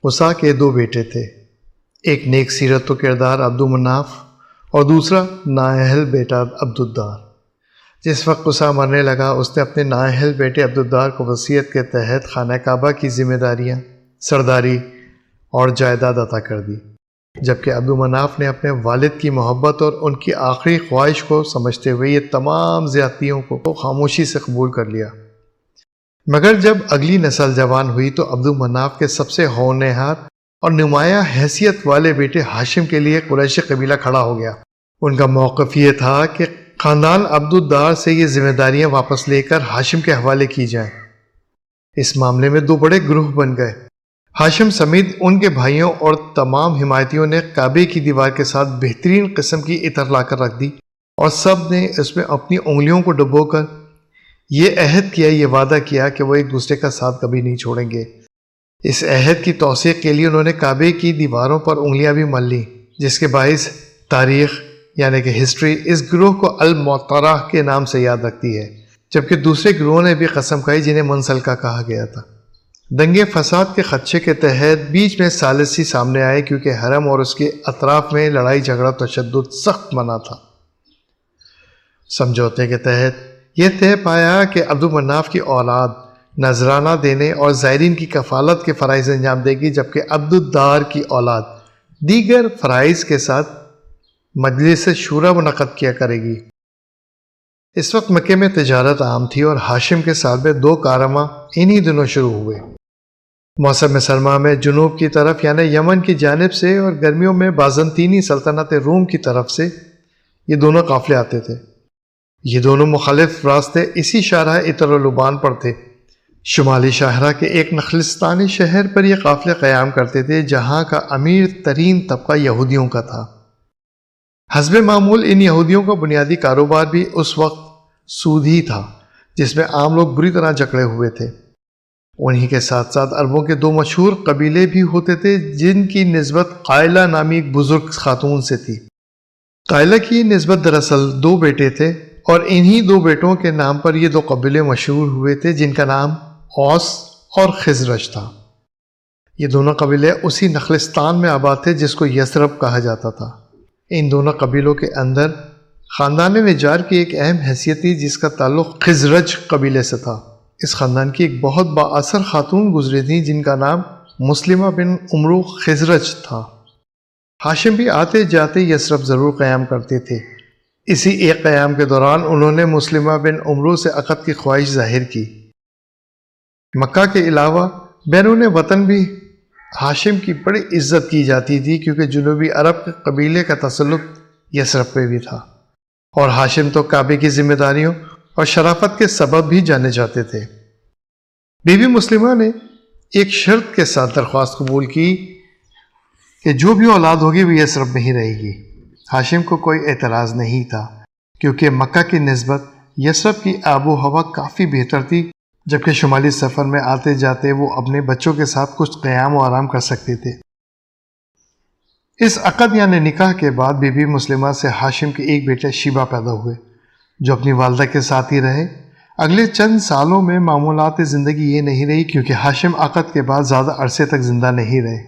قصا کے دو بیٹے تھے، ایک نیک سیرت و کردار عبد المناف اور دوسرا نااہل بیٹا عبدالدار۔ جس وقت قصا مرنے لگا اس نے اپنے نااہل بیٹے عبدالدار کو وصیت کے تحت خانہ کعبہ کی ذمہ داریاں، سرداری اور جائیداد عطا کر دی، جبکہ عبد المناف نے اپنے والد کی محبت اور ان کی آخری خواہش کو سمجھتے ہوئے یہ تمام زیادتیوں کو خاموشی سے قبول کر لیا۔ مگر جب اگلی نسل جوان ہوئی تو عبد المناف کے سب سے ہونہار اور نمایاں حیثیت والے بیٹے ہاشم کے لیے قریشی قبیلہ کھڑا ہو گیا۔ ان کا موقف یہ تھا کہ خاندان عبدالدار سے یہ ذمہ داریاں واپس لے کر ہاشم کے حوالے کی جائیں۔ اس معاملے میں دو بڑے گروہ بن گئے۔ ہاشم سمیت ان کے بھائیوں اور تمام حمایتیوں نے کعبے کی دیوار کے ساتھ بہترین قسم کی عطر لا کر رکھ دی اور سب نے اس میں اپنی انگلیوں کو ڈبو کر یہ عہد کیا، یہ وعدہ کیا کہ وہ ایک دوسرے کا ساتھ کبھی نہیں چھوڑیں گے۔ اس عہد کی توثیق کے لیے انہوں نے کعبے کی دیواروں پر انگلیاں بھی مل لیں، جس کے باعث تاریخ یعنی کہ ہسٹری اس گروہ کو المعطرہ کے نام سے یاد رکھتی ہے، جبکہ دوسرے گروہوں نے بھی قسم کھائی جنہیں منسلکہ کہا گیا تھا۔ دنگے فساد کے خدشے کے تحت بیچ میں ثالثی سامنے آئے، کیونکہ حرم اور اس کے اطراف میں لڑائی جھگڑا تشدد سخت منع تھا۔ سمجھوتے کے تحت یہ طے پایا کہ عبد المناف کی اولاد نذرانہ دینے اور زائرین کی کفالت کے فرائض انجام دے گی، جبکہ عبدالدار کی اولاد دیگر فرائض کے ساتھ مجلس شورا منعقد کیا کرے گی۔ اس وقت مکے میں تجارت عام تھی اور ہاشم کے ساتھ میں دو کارواں انہی دنوں شروع ہوئے۔ موسم سرما میں جنوب کی طرف یعنی یمن کی جانب سے اور گرمیوں میں بازنطینی سلطنت روم کی طرف سے یہ دونوں قافلے آتے تھے۔ یہ دونوں مخالف راستے اسی شاہراہ عطر و لبان پر تھے۔ شمالی شاہراہ کے ایک نخلستانی شہر پر یہ قافلے قیام کرتے تھے، جہاں کا امیر ترین طبقہ یہودیوں کا تھا۔ حسب معمول ان یہودیوں کا بنیادی کاروبار بھی اس وقت سود ہی تھا، جس میں عام لوگ بری طرح جکڑے ہوئے تھے۔ انہی کے ساتھ ساتھ عربوں کے دو مشہور قبیلے بھی ہوتے تھے، جن کی نسبت قائلہ نامی ایک بزرگ خاتون سے تھی۔ قائلہ کی نسبت دراصل دو بیٹے تھے اور انہی دو بیٹوں کے نام پر یہ دو قبیلے مشہور ہوئے تھے، جن کا نام اوس اور خزرج تھا۔ یہ دونوں قبیلے اسی نخلستان میں آباد تھے جس کو یثرب کہا جاتا تھا۔ ان دونوں قبیلوں کے اندر خاندان نجار کی ایک اہم حیثیت تھی، جس کا تعلق خزرج قبیلے سے تھا۔ اس خاندان کی ایک بہت با اثر خاتون گزری تھیں، جن کا نام مسلمہ بن عمرو خزرج تھا۔ ہاشم بھی آتے جاتے یثرب ضرور قیام کرتے تھے۔ اسی ایک قیام کے دوران انہوں نے مسلمہ بن عمرو سے عقد کی خواہش ظاہر کی۔ مکہ کے علاوہ بیرون وطن بھی ہاشم کی بڑی عزت کی جاتی تھی، کیونکہ جنوبی عرب کے قبیلے کا تسلط یثرب پہ بھی تھا، اور ہاشم تو کعبے کی ذمہ داریوں اور شرافت کے سبب بھی جانے جاتے تھے۔ بی بی مسلمہ نے ایک شرط کے ساتھ درخواست قبول کی کہ جو بھی اولاد ہوگی وہ یثرب میں ہی رہے گی۔ ہاشم کو کوئی اعتراض نہیں تھا، کیونکہ مکہ کی نسبت یثرب کی آب و ہوا کافی بہتر تھی، جبکہ شمالی سفر میں آتے جاتے وہ اپنے بچوں کے ساتھ کچھ قیام و آرام کر سکتے تھے۔ اس عقد یعنی نکاح کے بعد بی بی مسلمہ سے ہاشم کے ایک بیٹے شیبہ پیدا ہوئے، جو اپنی والدہ کے ساتھ ہی رہے۔ اگلے چند سالوں میں معمولات زندگی یہ نہیں رہی، کیونکہ ہاشم عقد کے بعد زیادہ عرصے تک زندہ نہیں رہے۔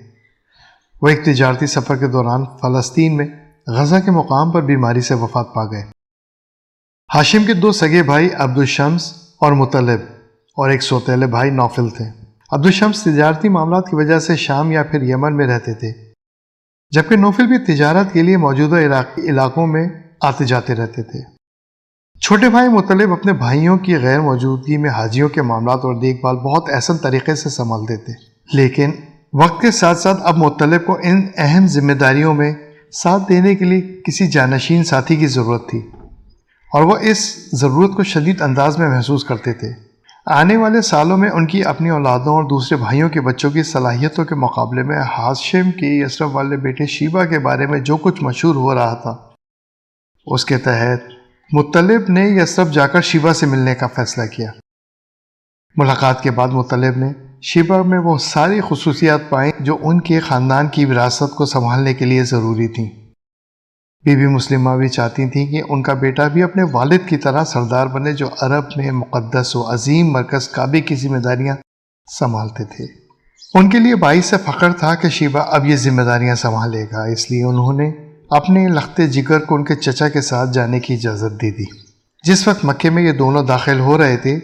وہ ایک تجارتی سفر کے دوران فلسطین میں غزہ کے مقام پر بیماری سے وفات پا گئے۔ ہاشم کے دو سگے بھائی عبدالشمس اور مطلب اور ایک سوتیلے بھائی نوفل تھے۔ عبدالشمس تجارتی معاملات کی وجہ سے شام یا پھر یمن میں رہتے تھے، جبکہ نوفل بھی تجارت کے لیے موجودہ عراقی علاقوں میں آتے جاتے رہتے تھے۔ چھوٹے بھائی مطلب اپنے بھائیوں کی غیر موجودگی میں حاجیوں کے معاملات اور دیکھ بھال بہت احسن طریقے سے سنبھالتے تھے، لیکن وقت کے ساتھ ساتھ اب مطلب کو ان اہم ذمہ داریوں میں ساتھ دینے کے لیے کسی جانشین ساتھی کی ضرورت تھی، اور وہ اس ضرورت کو شدید انداز میں محسوس کرتے تھے۔ آنے والے سالوں میں ان کی اپنی اولادوں اور دوسرے بھائیوں کے بچوں کی صلاحیتوں کے مقابلے میں ہاشم کے یثرب والے بیٹے شیبہ کے بارے میں جو کچھ مشہور ہو رہا تھا، اس کے تحت مطلب نے یثرب جا کر شیبہ سے ملنے کا فیصلہ کیا۔ ملاقات کے بعد مطلب نے شیبہ میں وہ ساری خصوصیات پائیں جو ان کے خاندان کی وراثت کو سنبھالنے کے لیے ضروری تھیں۔ بی بی مسلمہ بھی چاہتی تھیں کہ ان کا بیٹا بھی اپنے والد کی طرح سردار بنے، جو عرب میں مقدس و عظیم مرکز کعبے کی ذمہ داریاں سنبھالتے تھے۔ ان کے لیے باعث فخر تھا کہ شیبہ اب یہ ذمہ داریاں سنبھالے گا، اس لیے انہوں نے اپنے لخت جگر کو ان کے چچا کے ساتھ جانے کی اجازت دے دی۔ جس وقت مکے میں یہ دونوں داخل ہو رہے تھے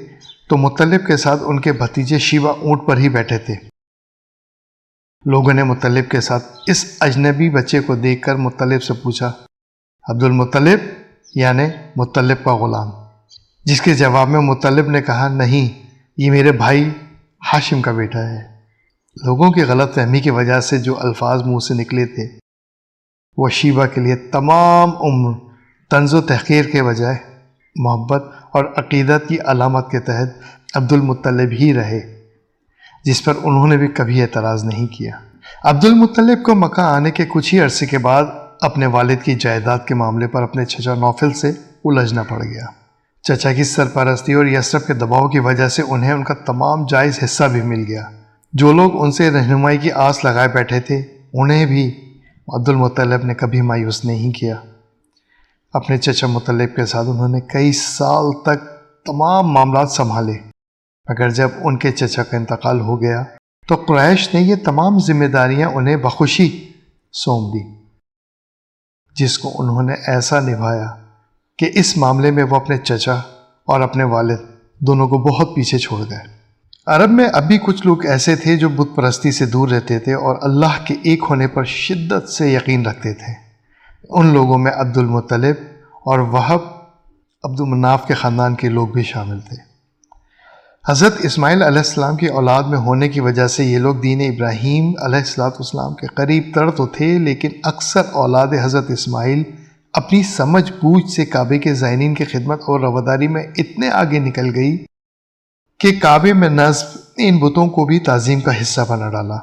تو مطلب کے ساتھ ان کے بھتیجے شیبہ اونٹ پر ہی بیٹھے تھے۔ لوگوں نے مطلب کے ساتھ اس اجنبی بچے کو دیکھ کر مطلب سے پوچھا، عبد المطلب یعنی مطلب کا غلام، جس کے جواب میں مطلب نے کہا، نہیں، یہ میرے بھائی ہاشم کا بیٹا ہے۔ لوگوں کی غلط فہمی کی وجہ سے جو الفاظ منہ سے نکلے تھے وہ شیبہ کے لیے تمام عمر طنز و تحقیر کے بجائے محبت اور عقیدت کی علامت کے تحت عبد المطلب ہی رہے، جس پر انہوں نے بھی کبھی اعتراض نہیں کیا۔ عبد المطلب کو مکہ آنے کے کچھ ہی عرصے کے بعد اپنے والد کی جائیداد کے معاملے پر اپنے چچا نوفل سے الجھنا پڑ گیا۔ چچا کی سرپرستی اور یثرب کے دباؤ کی وجہ سے انہیں ان کا تمام جائز حصہ بھی مل گیا۔ جو لوگ ان سے رہنمائی کی آس لگائے بیٹھے تھے انہیں بھی عبد المطلب نے کبھی مایوس نہیں کیا۔ اپنے چچا مطلب کے ساتھ انہوں نے کئی سال تک تمام معاملات سنبھالے، مگر جب ان کے چچا کا انتقال ہو گیا تو قریش نے یہ تمام ذمہ داریاں انہیں بخوشی سونپ دی، جس کو انہوں نے ایسا نبھایا کہ اس معاملے میں وہ اپنے چچا اور اپنے والد دونوں کو بہت پیچھے چھوڑ گئے۔ عرب میں اب بھی کچھ لوگ ایسے تھے جو بت پرستی سے دور رہتے تھے اور اللہ کے ایک ہونے پر شدت سے یقین رکھتے تھے۔ ان لوگوں میں عبد المطلب اور وہب عبد مناف کے خاندان کے لوگ بھی شامل تھے۔ حضرت اسماعیل علیہ السلام کی اولاد میں ہونے کی وجہ سے یہ لوگ دین ابراہیم علیہ السلام کے قریب تر تو تھے، لیکن اکثر اولاد حضرت اسماعیل اپنی سمجھ بوجھ سے کعبے کے زائرین کی خدمت اور رواداری میں اتنے آگے نکل گئی کہ کعبے میں نصب ان بتوں کو بھی تعظیم کا حصہ بنا ڈالا۔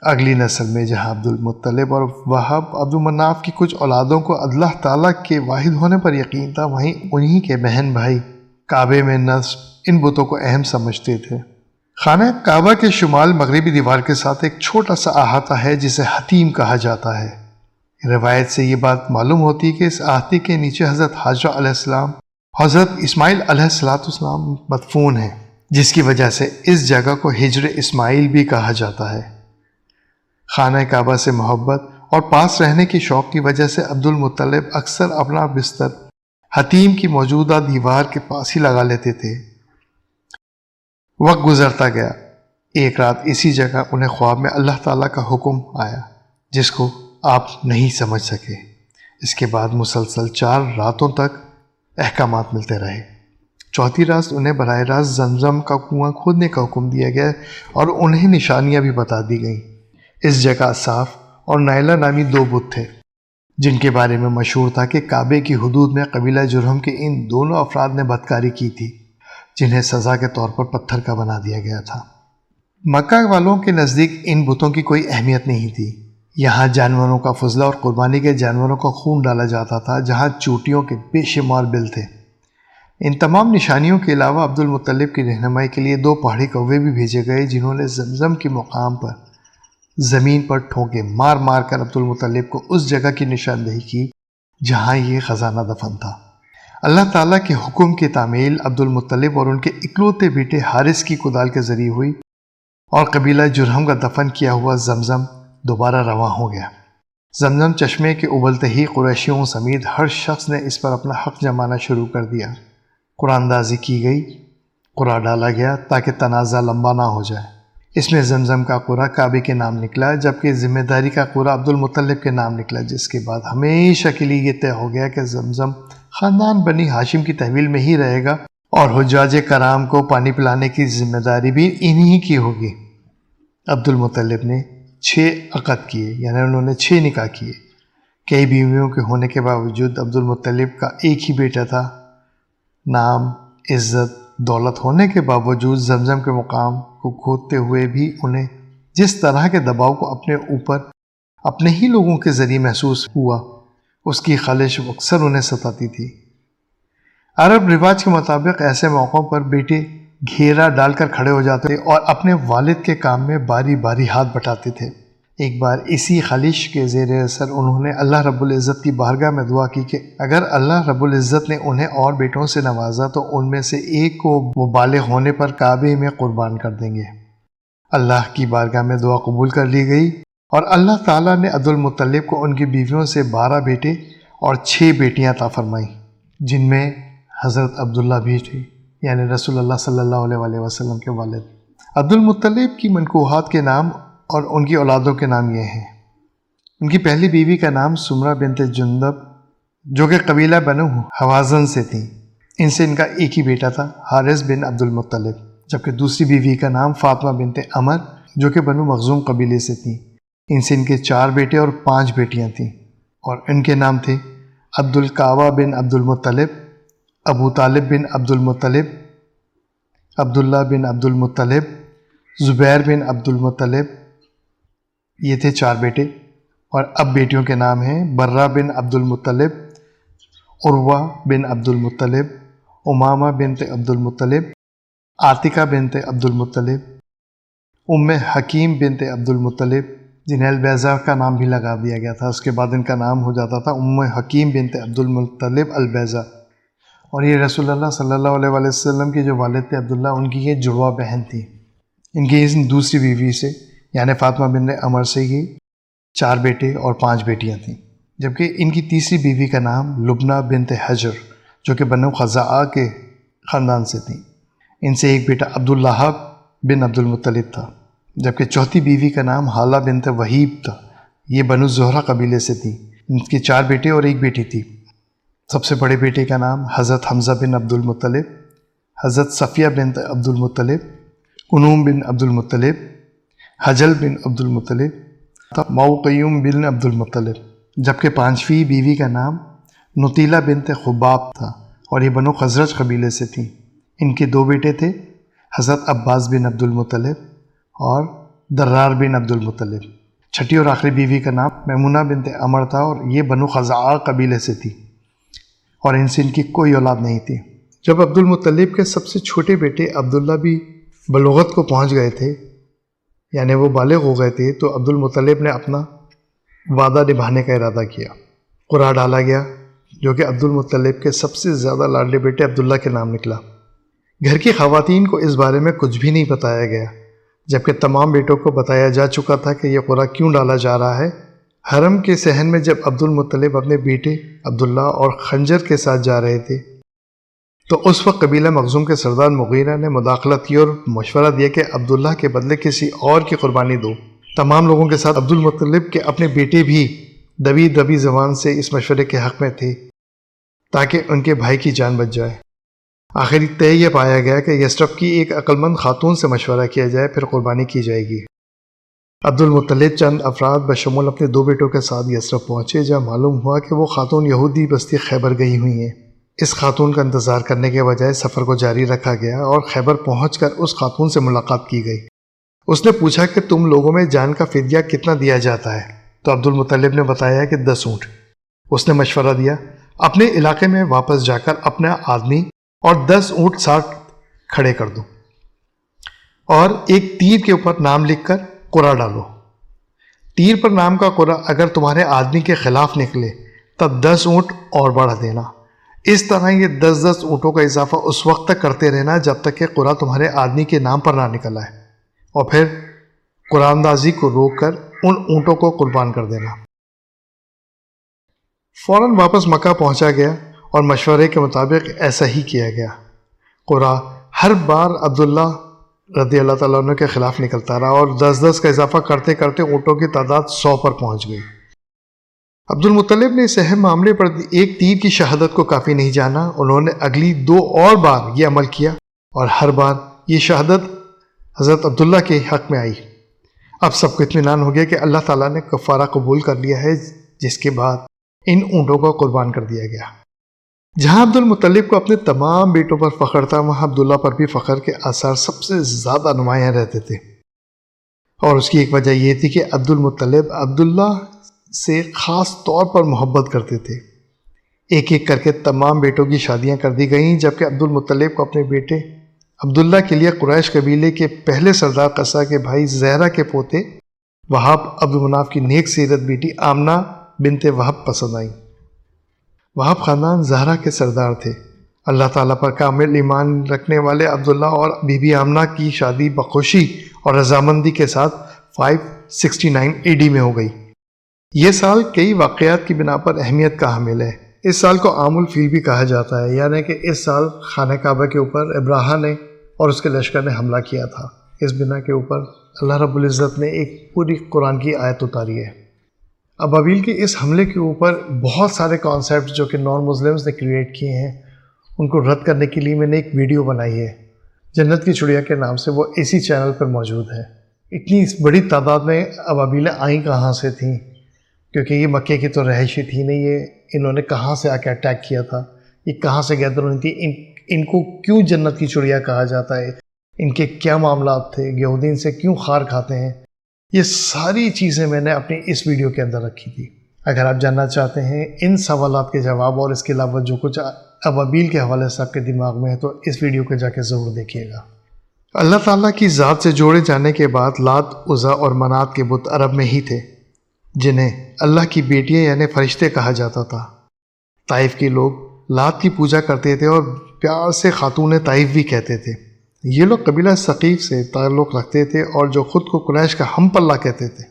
اگلی نسل میں جہاں عبد المطلب اور وہب عبد مناف کی کچھ اولادوں کو اللہ تعالیٰ کے واحد ہونے پر یقین تھا، وہیں انہی کے بہن بھائی کعبے میں نصب ان بتوں کو اہم سمجھتے تھے۔ خانہ کعبہ کے شمال مغربی دیوار کے ساتھ ایک چھوٹا سا احاطہ ہے جسے حتیم کہا جاتا ہے۔ روایت سے یہ بات معلوم ہوتی ہے کہ اس احاطے کے نیچے حضرت حاجرہ علیہ السلام، حضرت اسماعیل علیہ السلام مدفون ہیں، جس کی وجہ سے اس جگہ کو ہجر اسماعیل بھی کہا جاتا ہے۔ خانہ کعبہ سے محبت اور پاس رہنے کی شوق کی وجہ سے عبد المطلب اکثر اپنا بستر حتیم کی موجودہ دیوار کے پاس ہی لگا لیتے تھے۔ وقت گزرتا گیا، ایک رات اسی جگہ انہیں خواب میں اللہ تعالیٰ کا حکم آیا جس کو آپ نہیں سمجھ سکے۔ اس کے بعد مسلسل 4 راتوں تک احکامات ملتے رہے۔ چوتھی رات انہیں براہ راست زمزم کا کنواں کھودنے کا حکم دیا گیا اور انہیں نشانیاں بھی بتا دی گئیں۔ اس جگہ صاف اور نائلہ نامی 2 بت تھے جن کے بارے میں مشہور تھا کہ کعبے کی حدود میں قبیلہ جرہم کے ان دونوں افراد نے بدکاری کی تھی، جنہیں سزا کے طور پر پتھر کا بنا دیا گیا تھا۔ مکہ والوں کے نزدیک ان بتوں کی کوئی اہمیت نہیں تھی۔ یہاں جانوروں کا فضلہ اور قربانی کے جانوروں کا خون ڈالا جاتا تھا، جہاں چوٹیوں کے بے شمار بل تھے۔ ان تمام نشانیوں کے علاوہ عبد المطلب کی رہنمائی کے لیے 2 پہاڑی کوے بھی بھیجے گئے، جنہوں نے زمزم کے مقام پر زمین پر ٹھونکے مار مار کر عبد المطلب کو اس جگہ کی نشاندہی کی جہاں یہ خزانہ دفن تھا۔ اللہ تعالیٰ کے حکم کی تعمیل عبد المطلب اور ان کے اکلوتے بیٹے حارث کی کدال کے ذریعے ہوئی اور قبیلہ جرہم کا دفن کیا ہوا زمزم دوبارہ رواں ہو گیا۔ زمزم چشمے کے ابلتے ہی قریشیوں سمیت ہر شخص نے اس پر اپنا حق جمانا شروع کر دیا۔ قرآن اندازی کی گئی، قرعہ ڈالا گیا تاکہ تنازع لمبا نہ ہو جائے۔ اس میں زمزم کا قرعہ کعبے کے نام نکلا، جبکہ ذمہ داری کا قرعہ عبد المطلب کے نام نکلا، جس کے بعد ہمیشہ کے لیے یہ طے ہو گیا کہ زمزم خاندان بنی ہاشم کی تحویل میں ہی رہے گا اور حجاج کرام کو پانی پلانے کی ذمہ داری بھی انہی کی ہوگی۔ عبد المطلب نے 6 عقد کیے، یعنی انہوں نے 6 نکاح کیے۔ کئی بیویوں کے ہونے کے باوجود عبد المطلب کا ایک ہی بیٹا تھا۔ نام، عزت، دولت ہونے کے باوجود زمزم کے مقام کو کھوتے ہوئے بھی انہیں جس طرح کے دباؤ کو اپنے اوپر اپنے ہی لوگوں کے ذریعے محسوس ہوا، اس کی خلش اکثر انہیں ستاتی تھی۔ عرب رواج کے مطابق ایسے موقعوں پر بیٹے گھیرا ڈال کر کھڑے ہو جاتے اور اپنے والد کے کام میں باری باری ہاتھ بٹاتے تھے۔ ایک بار اسی خلش کے زیر اثر انہوں نے اللہ رب العزت کی بارگاہ میں دعا کی کہ اگر اللہ رب العزت نے انہیں اور بیٹوں سے نوازا تو ان میں سے ایک کو وہ بالغ ہونے پر کعبے میں قربان کر دیں گے۔ اللہ کی بارگاہ میں دعا قبول کر لی گئی اور اللہ تعالیٰ نے عبد المطلب کو ان کی بیویوں سے 12 بیٹے اور 6 بیٹیاں عطا فرمائیں، جن میں حضرت عبداللہ بھی تھے، یعنی رسول اللہ صلی اللہ علیہ وسلم کے والد۔ عبد المطلب کی منکوحات کے نام اور ان کی اولادوں کے نام یہ ہیں۔ ان کی پہلی بیوی کا نام سمرہ بنت جندب جو کہ قبیلہ بنو حوازن سے تھیں، ان سے ان کا ایک ہی بیٹا تھا، حارث بن عبد المطلب، جبکہ دوسری بیوی کا نام فاطمہ بنت عمر جو کہ بنو مخزوم قبیلے سے تھیں، ان سے ان کے 4 بیٹے اور 5 بیٹیاں تھیں، اور ان کے نام تھے عبد الکعبہ بن عبد المطلب، ابو طالب بن عبد المطلب، عبداللہ بن عبد المطلب، زبیر بن عبد المطلب۔ یہ تھے 4 بیٹے، اور اب بیٹیوں کے نام ہیں برہ بن عبد المطلب، عروہ بن عبد المطلب، امامہ بنت عبد المطلب، عاتقہ بنت عبد المطلب، ام حکیم بنت عبد المطلب، جنہیں البیضہ کا نام بھی لگا دیا گیا تھا، اس کے بعد ان کا نام ہو جاتا تھا ام حکیم بنت عبد المطلب البیضہ۔ اور یہ رسول اللہ صلی اللہ علیہ وسلم کے جو والد تھے عبداللہ، ان کی یہ جڑواں بہن تھی۔ ان کی اس دوسری بیوی سے یعنی فاطمہ بن عمر سے یہ 4 بیٹے اور 5 بیٹیاں تھیں، جبکہ ان کی تیسری بیوی کا نام لبنہ بنت حجر جو کہ بنو خزاعہ کے خاندان سے تھیں، ان سے ایک بیٹا عبداللہ بن عبد المطلب تھا، جبکہ چوتھی بیوی کا نام حالہ بنت وہیب تھا، یہ بنو زہرہ قبیلے سے تھی، ان کے 4 بیٹے اور 1 بیٹی تھی۔ سب سے بڑے بیٹے کا نام حضرت حمزہ بن عبد المطلب، حضرت صفیہ بنت عبد المطلب، کنوم بن عبد المطلب، حجل بن عبد المطلب، موقیوم بن عبد المطلب، جبکہ 5ویں بیوی کا نام نطیلہ بنت خباب تھا، اور یہ بنو خزرج قبیلے سے تھی۔ ان کے 2 بیٹے تھے، حضرت عباس بن عبد المطلب اور درار بن عبد المطلب۔ چھٹی اور آخری بیوی کا نام میمونہ بنت عمر تھا، اور یہ بنو خزاعہ قبیلے سے تھی، اور ان سے ان کی کوئی اولاد نہیں تھی۔ جب عبد المطلب کے سب سے چھوٹے بیٹے عبداللہ بھی بلوغت کو پہنچ گئے تھے، یعنی وہ بالغ ہو گئے تھے، تو عبد المطلب نے اپنا وعدہ نبھانے کا ارادہ کیا۔ قرعہ ڈالا گیا جو کہ عبد المطلب کے سب سے زیادہ لاڈلے بیٹے عبداللہ کے نام نکلا۔ گھر کی خواتین کو اس بارے میں کچھ بھی نہیں بتایا گیا، جبکہ تمام بیٹوں کو بتایا جا چکا تھا کہ یہ قرعہ کیوں ڈالا جا رہا ہے۔ حرم کے صحن میں جب عبد المطلب اپنے بیٹے عبداللہ اور خنجر کے ساتھ جا رہے تھے، تو اس وقت قبیلہ مخزوم کے سردار مغیرہ نے مداخلت کی اور مشورہ دیا کہ عبداللہ کے بدلے کسی اور کی قربانی دو۔ تمام لوگوں کے ساتھ عبد المطلب کے اپنے بیٹے بھی دبی دبی زبان سے اس مشورے کے حق میں تھے تاکہ ان کے بھائی کی جان بچ جائے۔ آخری طے یہ پایا گیا کہ یثرب کی ایک عقل مند خاتون سے مشورہ کیا جائے، پھر قربانی کی جائے گی۔ عبد المطلب چند افراد بشمول اپنے 2 بیٹوں کے ساتھ یثرب پہنچے، جہاں معلوم ہوا کہ وہ خاتون یہودی بستی خیبر گئی ہوئی ہیں۔ اس خاتون کا انتظار کرنے کے بجائے سفر کو جاری رکھا گیا اور خیبر پہنچ کر اس خاتون سے ملاقات کی گئی۔ اس نے پوچھا کہ تم لوگوں میں جان کا فدیہ کتنا دیا جاتا ہے؟ تو عبد المطلب نے بتایا کہ 10 اونٹ۔ اس نے مشورہ دیا اپنے علاقے میں واپس جا کر اپنا آدمی اور 10 اونٹ ساتھ کھڑے کر دو، اور ایک تیر کے اوپر نام لکھ کر قرعہ ڈالو۔ تیر پر نام کا قرعہ اگر تمہارے آدمی کے خلاف نکلے تب 10 اونٹ اور بڑھا دینا۔ اس طرح یہ 10 اونٹوں کا اضافہ اس وقت تک کرتے رہنا جب تک کہ قرعہ تمہارے آدمی کے نام پر نہ نکل آئے، اور پھر قرعہ اندازی کو روک کر ان اونٹوں کو قربان کر دینا۔ فوراً واپس مکہ پہنچا گیا اور مشورے کے مطابق ایسا ہی کیا گیا۔ قرعہ ہر بار عبداللہ رضی اللہ تعالیٰ عنہ کے خلاف نکلتا رہا، اور 10 کا اضافہ کرتے کرتے اونٹوں کی تعداد 100 پر پہنچ گئی۔ عبد المطلب نے اس اہم معاملے پر ایک تیر کی شہادت کو کافی نہیں جانا۔ انہوں نے اگلی 2 اور بار یہ عمل کیا، اور ہر بار یہ شہادت حضرت عبداللہ کے حق میں آئی۔ اب سب کو اطمینان ہو گیا کہ اللہ تعالیٰ نے کفارہ قبول کر لیا ہے، جس کے بعد ان اونٹوں کو قربان کر دیا گیا۔ جہاں عبد المطلب کو اپنے تمام بیٹوں پر فخر تھا، وہاں عبداللہ پر بھی فخر کے آثار سب سے زیادہ نمایاں رہتے تھے، اور اس کی ایک وجہ یہ تھی کہ عبد المطلب عبداللہ سے خاص طور پر محبت کرتے تھے۔ ایک ایک کر کے تمام بیٹوں کی شادیاں کر دی گئیں، جبکہ عبد المطلب کو اپنے بیٹے عبداللہ کے لیے قریش قبیلے کے پہلے سردار قصہ کے بھائی زہرہ کے پوتے وہاب عبد مناف کی نیک سیرت بیٹی آمنہ بنت وہب پسند آئیں۔ وہاب خاندان زہرہ کے سردار تھے۔ اللہ تعالیٰ پر کامل ایمان رکھنے والے عبداللہ اور بی بی آمنہ کی شادی بخوشی اور رضامندی کے ساتھ 569 AD میں ہو گئی۔ یہ سال کئی واقعات کی بنا پر اہمیت کا حامل ہے۔ اس سال کو عام الفیل بھی کہا جاتا ہے، یعنی کہ اس سال خانہ کعبہ کے اوپر ابراہا نے اور اس کے لشکر نے حملہ کیا تھا۔ اس بنا کے اوپر اللہ رب العزت نے ایک پوری قرآن کی آیت اتاری ہے۔ ابابیل کے اس حملے کے اوپر بہت سارے کانسیپٹ جو کہ نان مسلمز نے کریٹ کیے ہیں، ان کو رد کرنے کے لیے میں نے ایک ویڈیو بنائی ہے جنت کی چڑیا کے نام سے، وہ اسی چینل پر موجود ہے۔ اتنی بڑی تعداد میں ابابیلیں آئیں کہاں سے تھیں، کیونکہ یہ مکے کی تو رہائشی تھی نہیں، یہ انہوں نے کہاں سے آ کے اٹیک کیا تھا، یہ کہاں سے گیدر ہوئی تھی، ان کو کیوں جنت کی چڑیا کہا جاتا ہے، ان کے کیا معاملات تھے، یہودی ان سے کیوں خار کھاتے ہیں، یہ ساری چیزیں میں نے اپنی اس ویڈیو کے اندر رکھی تھی۔ اگر آپ جاننا چاہتے ہیں ان سوالات کے جواب اور اس کے علاوہ جو کچھ ابابیل کے حوالے سے آپ کے دماغ میں ہے، تو اس ویڈیو کو جا کے ضرور دیکھیے گا۔ اللہ تعالیٰ کی ذات سے جوڑے جانے کے بعد لات، عزا اور منات کے بت عرب میں ہی تھے، جنہیں اللہ کی بیٹیاں یعنی فرشتے کہا جاتا تھا۔ طائف کے لوگ لات کی پوجا کرتے تھے اور پیار سے خاتون طائف بھی کہتے تھے۔ یہ لوگ قبیلہ ثقیف سے تعلق رکھتے تھے اور جو خود کو قریش کا ہم پلہ کہتے تھے۔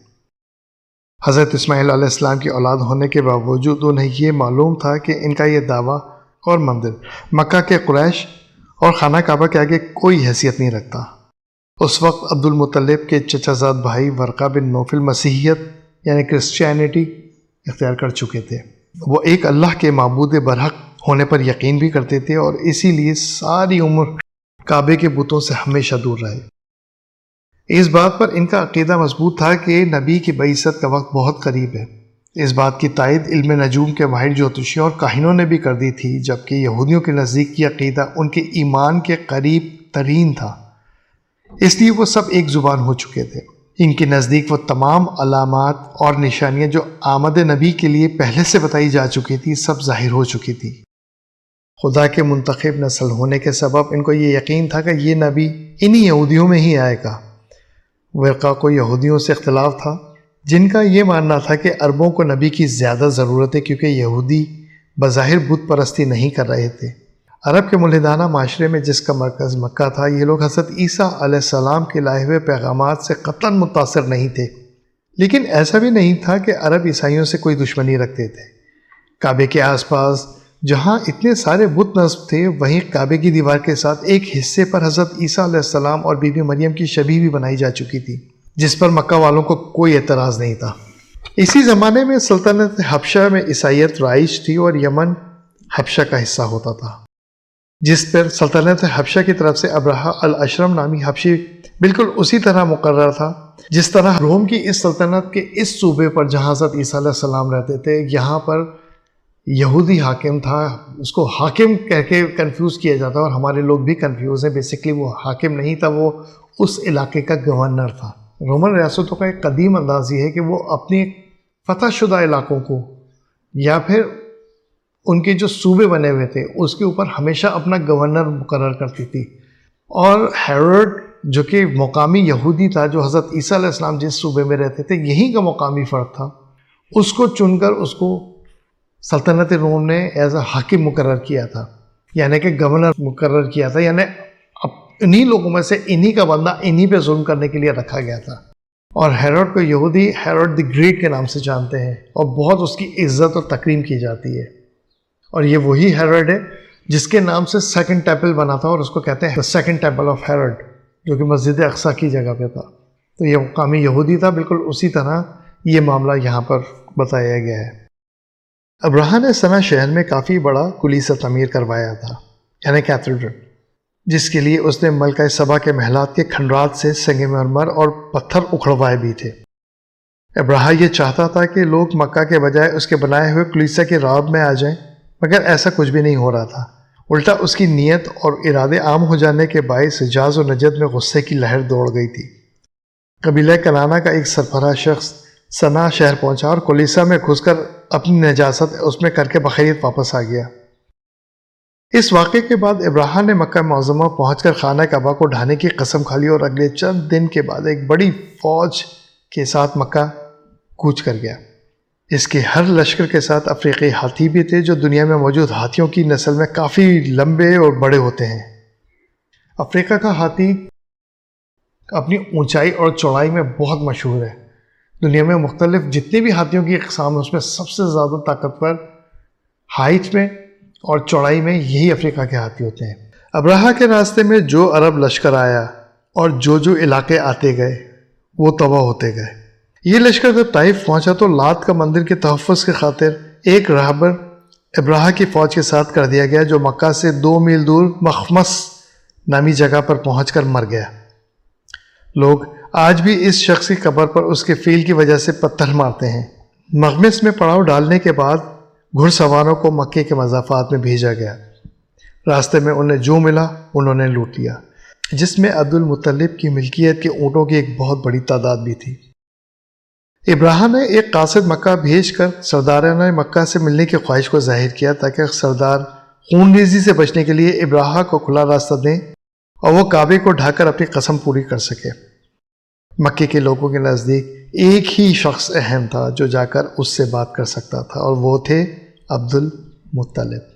حضرت اسماعیل علیہ السلام کی اولاد ہونے کے باوجود انہیں یہ معلوم تھا کہ ان کا یہ دعویٰ اور مندر مکہ کے قریش اور خانہ کعبہ کے آگے کوئی حیثیت نہیں رکھتا۔ اس وقت عبد المطلب کے چچا زاد بھائی ورقہ بن نوفل مسیحیت یعنی کرسچینٹی اختیار کر چکے تھے۔ وہ ایک اللہ کے معبود برحق ہونے پر یقین بھی کرتے تھے اور اسی لیے ساری عمر کعبے کے بتوں سے ہمیشہ دور رہے۔ اس بات پر ان کا عقیدہ مضبوط تھا کہ نبی کی بعثت کا وقت بہت قریب ہے۔ اس بات کی تائید علم نجوم کے ماہر جوتشیوں اور کاہنوں نے بھی کر دی تھی، جبکہ یہودیوں کے نزدیک یہ عقیدہ ان کے ایمان کے قریب ترین تھا، اس لیے وہ سب ایک زبان ہو چکے تھے۔ ان کے نزدیک وہ تمام علامات اور نشانیاں جو آمد نبی کے لیے پہلے سے بتائی جا چکی تھی، سب ظاہر ہو چکی تھی۔ خدا کے منتخب نسل ہونے کے سبب ان کو یہ یقین تھا کہ یہ نبی انہی یہودیوں میں ہی آئے گا۔ ورقہ کو یہودیوں سے اختلاف تھا، جن کا یہ ماننا تھا کہ عربوں کو نبی کی زیادہ ضرورت ہے، کیونکہ یہودی بظاہر بت پرستی نہیں کر رہے تھے۔ عرب کے ملحدانہ معاشرے میں جس کا مرکز مکہ تھا، یہ لوگ حضرت عیسیٰ علیہ السلام کے لائے ہوئے پیغامات سے قطعاً متاثر نہیں تھے، لیکن ایسا بھی نہیں تھا کہ عرب عیسائیوں سے کوئی دشمنی رکھتے تھے۔ کعبے کے آس پاس جہاں اتنے سارے بت نصب تھے، وہیں کعبے کی دیوار کے ساتھ ایک حصے پر حضرت عیسیٰ علیہ السلام اور بی بی مریم کی شبیہ بھی بنائی جا چکی تھی، جس پر مکہ والوں کو کوئی اعتراض نہیں تھا۔ اسی زمانے میں سلطنت حبشہ میں عیسائیت رائج تھی اور یمن حبشہ کا حصہ ہوتا تھا، جس پر سلطنت حبشہ کی طرف سے ابرہہ الاشرم نامی حبشی بالکل اسی طرح مقرر تھا جس طرح روم کی اس سلطنت کے اس صوبے پر جہاں حضرت عیسیٰ علیہ السلام رہتے تھے، یہاں پر یہودی حاکم تھا، اس کو حاکم کہہ کے کنفیوز کیا جاتا، اور ہمارے لوگ بھی کنفیوز ہیں۔ بیسکلی وہ حاکم نہیں تھا، وہ اس علاقے کا گورنر تھا۔ رومن ریاستوں کا ایک قدیم انداز یہ ہے کہ وہ اپنی فتح شدہ علاقوں کو یا پھر ان کے جو صوبے بنے ہوئے تھے اس کے اوپر ہمیشہ اپنا گورنر مقرر کرتی تھی، اور ہیروڈ جو کہ مقامی یہودی تھا، جو حضرت عیسیٰ علیہ السلام جس صوبے میں رہتے تھے یہیں کا مقامی فرد تھا، اس کو چن کر اس کو سلطنت روم نے ایز اے حاکم مقرر کیا تھا، یعنی کہ گورنر مقرر کیا تھا، یعنی انہی لوگوں میں سے انہی کا بندہ انہی پہ ظلم کرنے کے لیے رکھا گیا تھا۔ اور ہیروڈ کو یہودی ہیروڈ دی گریٹ کے نام سے جانتے ہیں اور بہت اس کی عزت اور تکریم کی جاتی ہے، اور یہ وہی ہیروڈ ہے جس کے نام سے سیکنڈ ٹیمپل بنا تھا، اور اس کو کہتے ہیں سیکنڈ ٹیمپل آف ہیروڈ، جو کہ مسجد اقصیٰ کی جگہ پہ تھا۔ تو یہ مقامی یہودی تھا، بالکل اسی طرح یہ معاملہ یہاں پر بتایا گیا ہے۔ ابراہا نے سنا شہر میں کافی بڑا کلیسا تعمیر کروایا تھا، یعنی کیتھیڈرل، جس کے لیے اس نے ملکہ سبا کے محلات کے کھنڈرات سے سنگ مرمر اور پتھر اکھڑوائے بھی تھے۔ ابراہا یہ چاہتا تھا کہ لوگ مکہ کے بجائے اس کے بنائے ہوئے کلیسا کے رعب میں آ جائیں، مگر ایسا کچھ بھی نہیں ہو رہا تھا۔ الٹا اس کی نیت اور ارادے عام ہو جانے کے باعث حجاز و نجد میں غصے کی لہر دوڑ گئی تھی۔ قبیلہ کنانہ کا ایک سربراہ شخص صنعا شہر پہنچا اور کلیسا میں گھس کر اپنی نجاست اس میں کر کے بخیریت واپس آ گیا۔ اس واقعے کے بعد ابراہا نے مکہ معظمہ پہنچ کر خانہ کعبہ کو ڈھانے کی قسم کھا لی اور اگلے چند دن کے بعد ایک بڑی فوج کے ساتھ مکہ کوچ کر گیا۔ اس کے ہر لشکر کے ساتھ افریقی ہاتھی بھی تھے، جو دنیا میں موجود ہاتھیوں کی نسل میں کافی لمبے اور بڑے ہوتے ہیں۔ افریقہ کا ہاتھی اپنی اونچائی اور چوڑائی میں بہت مشہور ہے۔ دنیا میں مختلف جتنے بھی ہاتھیوں کی اقسام ہیں اس میں سب سے زیادہ طاقتور ہائٹ میں اور چوڑائی میں یہی افریقہ کے ہاتھی ہوتے ہیں۔ ابراہا کے راستے میں جو عرب لشکر آیا اور جو علاقے آتے گئے وہ تباہ ہوتے گئے۔ یہ لشکر جب طائف پہنچا تو لات کا مندر کے تحفظ کی خاطر ایک راہبر ابراہا کی فوج کے ساتھ کر دیا گیا، جو مکہ سے 2 میل دور مخمس نامی جگہ پر پہنچ کر مر گیا۔ لوگ آج بھی اس شخص کی قبر پر اس کے فیل کی وجہ سے پتھر مارتے ہیں۔ مخمس میں پڑاؤ ڈالنے کے بعد گھڑ سواروں کو مکے کے مضافات میں بھیجا گیا۔ راستے میں انہیں جو ملا انہوں نے لوٹ لیا، جس میں عبد المطلب کی ملکیت کے اونٹوں کی ایک بہت بڑی تعداد بھی تھی۔ ابراہا نے ایک قاصد مکہ بھیج کر سرداران مکہ سے ملنے کی خواہش کو ظاہر کیا تاکہ سردار خون ریزی سے بچنے کے لیے ابراہا کو کھلا راستہ دیں اور وہ کعبے کو ڈھا کر اپنی قسم پوری کر سکے۔ مکے کے لوگوں کے نزدیک ایک ہی شخص اہم تھا جو جا کر اس سے بات کر سکتا تھا، اور وہ تھے عبد المطلب۔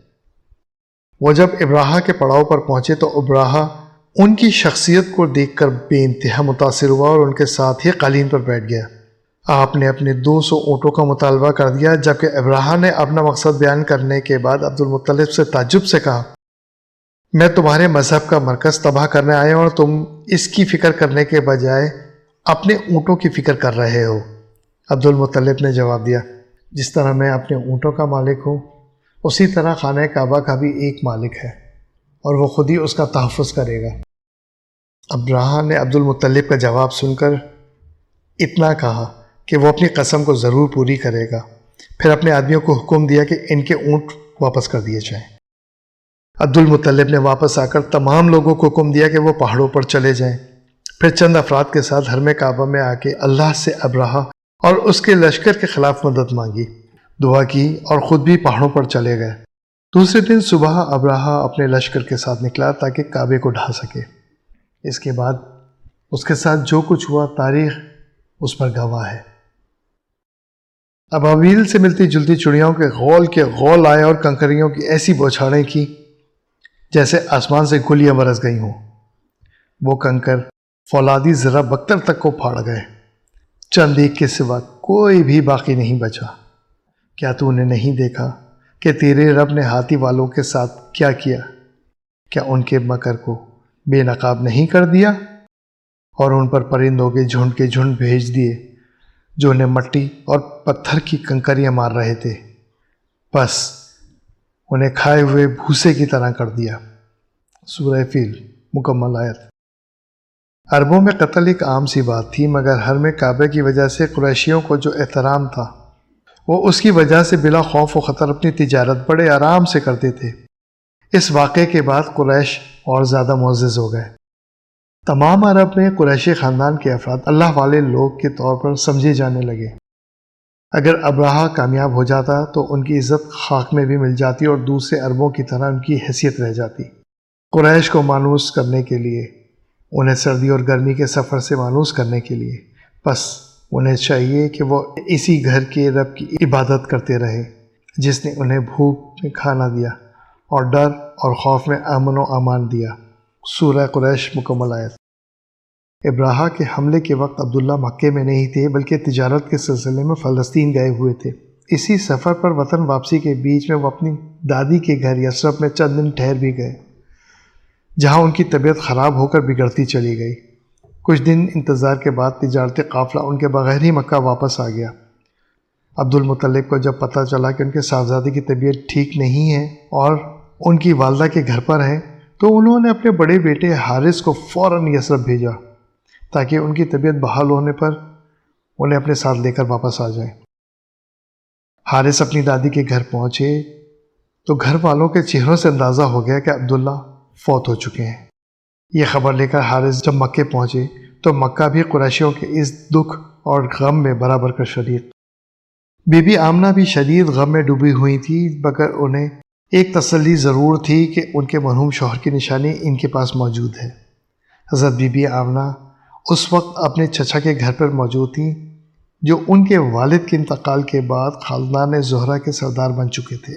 وہ جب ابراہا کے پڑاؤ پر پہنچے تو ابراہا ان کی شخصیت کو دیکھ کر بے انتہا متاثر ہوا اور ان کے ساتھ ہی قالین پر بیٹھ گیا۔ آپ نے اپنے 200 اونٹوں کا مطالبہ کر دیا، جبکہ ابراہا نے اپنا مقصد بیان کرنے کے بعد عبد المطلب سے تعجب سے کہا، میں تمہارے مذہب کا مرکز تباہ کرنے آیا ہوں اور تم اس کی فکر کرنے کے بجائے اپنے اونٹوں کی فکر کر رہے ہو۔ عبد المطلب نے جواب دیا، جس طرح میں اپنے اونٹوں کا مالک ہوں اسی طرح خانہ کعبہ کا بھی ایک مالک ہے اور وہ خود ہی اس کا تحفظ کرے گا۔ ابراہا نے عبد المطلب کا جواب سن کر اتنا کہا کہ وہ اپنی قسم کو ضرور پوری کرے گا، پھر اپنے آدمیوں کو حکم دیا کہ ان کے اونٹ واپس کر دیے جائیں۔ عبد المطلب نے واپس آ کر تمام لوگوں کو حکم دیا کہ وہ پہاڑوں پر چلے جائیں، پھر چند افراد کے ساتھ حرم کعبہ میں آ کے اللہ سے ابراہا اور اس کے لشکر کے خلاف مدد مانگی، دعا کی اور خود بھی پہاڑوں پر چلے گئے۔ دوسرے دن صبح ابراہا اپنے لشکر کے ساتھ نکلا تاکہ کعبے کو ڈھا سکے۔ اس کے بعد اس کے ساتھ جو کچھ ہوا تاریخ اس پر گواہ ہے۔ ابابیل سے ملتی جلتی چڑیوں کے غول آئے اور کنکریوں کی ایسی بوچھاڑیں کی جیسے آسمان سے گلیاں برس گئی ہوں۔ وہ کنکر فولادی ذرا بختر تک کو پھاڑ گئے، چند ایک کے سوا کوئی بھی باقی نہیں بچا۔ کیا تو نے نہیں دیکھا کہ تیرے رب نے ہاتھی والوں کے ساتھ کیا کیا؟ کیا ان کے مکر کو بے نقاب نہیں کر دیا اور ان پر پرندوں کے جھنڈ بھیج دیے جو انہیں مٹی اور پتھر کی کنکریاں مار رہے تھے، بس انہیں کھائے ہوئے بھوسے کی طرح کر دیا۔ سورہ فیل مکمل آیت۔ عربوں میں قتل ایک عام سی بات تھی، مگر حرم کعبہ کی وجہ سے قریشیوں کو جو احترام تھا وہ اس کی وجہ سے بلا خوف و خطر اپنی تجارت بڑے آرام سے کرتے تھے۔ اس واقعے کے بعد قریش اور زیادہ معزز ہو گئے۔ تمام عرب میں قریشی خاندان کے افراد اللہ والے لوگ کے طور پر سمجھے جانے لگے۔ اگر ابراہا کامیاب ہو جاتا تو ان کی عزت خاک میں بھی مل جاتی اور دوسرے عربوں کی طرح ان کی حیثیت رہ جاتی۔ قریش کو مانوس کرنے کے لیے، انہیں سردی اور گرمی کے سفر سے مانوس کرنے کے لیے، بس انہیں چاہیے کہ وہ اسی گھر کے رب کی عبادت کرتے رہے جس نے انہیں بھوک میں کھانا دیا اور ڈر اور خوف میں امن و امان دیا۔ سورہ قریش مکمل آیت۔ ابراہا کے حملے کے وقت عبداللہ مکے میں نہیں تھے بلکہ تجارت کے سلسلے میں فلسطین گئے ہوئے تھے۔ اسی سفر پر وطن واپسی کے بیچ میں وہ اپنی دادی کے گھر یثرب میں چند دن ٹھہر بھی گئے، جہاں ان کی طبیعت خراب ہو کر بگڑتی چلی گئی۔ کچھ دن انتظار کے بعد تجارتی قافلہ ان کے بغیر ہی مکہ واپس آ گیا۔ عبد المطلب کو جب پتہ چلا کہ ان کے صاحبزادے کی طبیعت ٹھیک نہیں ہے اور ان کی والدہ کے گھر پر ہے تو انہوں نے اپنے بڑے بیٹے حارث کو فوراً یثرب بھیجا تاکہ ان کی طبیعت بحال ہونے پر انہیں اپنے ساتھ لے کر واپس آ جائیں۔ حارث اپنی دادی کے گھر پہنچے تو گھر والوں کے چہروں سے اندازہ ہو گیا کہ عبداللہ فوت ہو چکے ہیں۔ یہ خبر لے کر حارث جب مکے پہنچے تو مکہ بھی قریشیوں کے اس دکھ اور غم میں برابر کا شریک۔ بی بی آمنہ بھی شدید غم میں ڈوبی ہوئی تھی، مگر انہیں ایک تسلی ضرور تھی کہ ان کے مرحوم شوہر کی نشانی ان کے پاس موجود ہے۔ حضرت بی بی آمنہ اس وقت اپنے چچا کے گھر پر موجود تھیں جو ان کے والد کے انتقال کے بعد خاندان زہرہ کے سردار بن چکے تھے۔